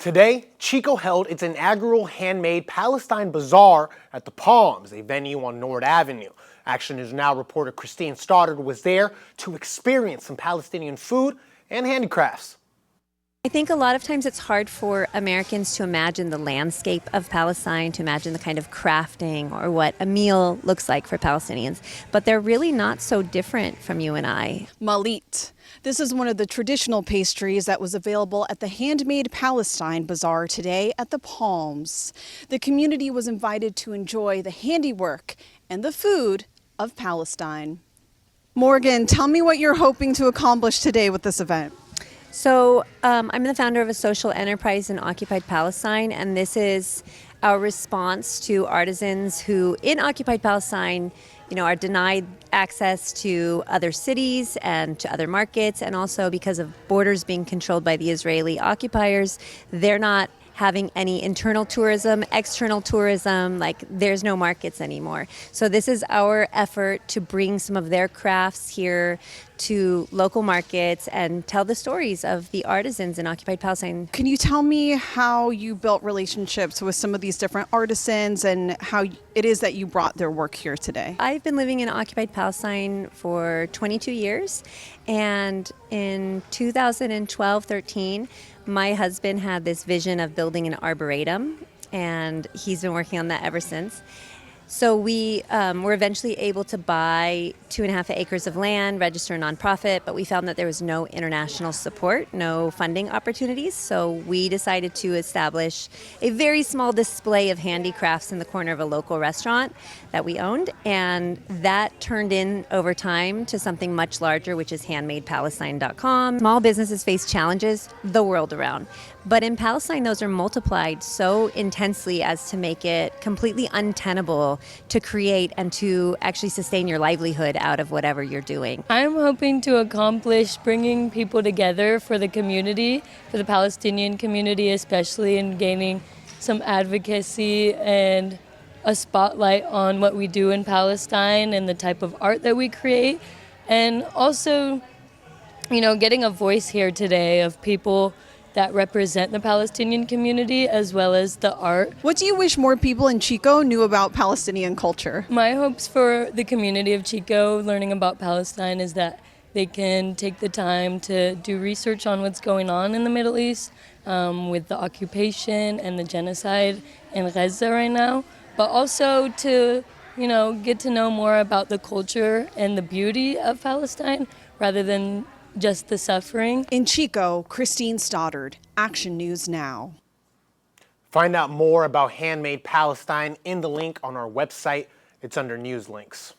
Today, Chico held its inaugural Handmade Palestine Bazaar at the Palms, a venue on Nord Avenue. Action News Now reporter Christine Stoddard was there to experience some Palestinian food and handicrafts. I think a lot of times it's hard for Americans to imagine the landscape of Palestine, to imagine the kind of crafting or what a meal looks like for Palestinians. But they're really not so different from you and I. Malit. This is one of the traditional pastries that was available at the Handmade Palestine Bazaar today at the Palms. The community was invited to enjoy the handiwork and the food of Palestine. Morgan, tell me what you're hoping to accomplish today with this event. So I'm the founder of a social enterprise in occupied Palestine, and this is our response to artisans who in occupied Palestine, are denied access to other cities and to other markets, and also because of borders being controlled by the Israeli occupiers, they're not having any internal tourism, external tourism, like there's no markets anymore. So this is our effort to bring some of their crafts here to local markets and tell the stories of the artisans in occupied Palestine. Can you tell me how you built relationships with some of these different artisans and how it is that you brought their work here today? I've been living in occupied Palestine for 22 years, and in 2012-13, my husband had this vision of building an arboretum, and he's been working on that ever since. So we were eventually able to buy 2.5 acres of land, register a nonprofit, but we found that there was no international support, no funding opportunities. So we decided to establish a very small display of handicrafts in the corner of a local restaurant that we owned. And that turned in over time to something much larger, which is handmadepalestine.com. Small businesses face challenges the world around. But in Palestine, those are multiplied so intensely as to make it completely untenable to create and to actually sustain your livelihood out of whatever you're doing. I'm hoping to accomplish bringing people together for the community, for the Palestinian community especially, and gaining some advocacy and a spotlight on what we do in Palestine and the type of art that we create. And also, getting a voice here today of people that represent the Palestinian community as well as the art. What do you wish more people in Chico knew about Palestinian culture? My hopes for the community of Chico learning about Palestine is that they can take the time to do research on what's going on in the Middle East with the occupation and the genocide in Gaza right now, but also to get to know more about the culture and the beauty of Palestine rather than just the suffering. In Chico, Christine Stoddard, Action News Now. Find out more about Handmade Palestine in the link on our website. It's under News Links.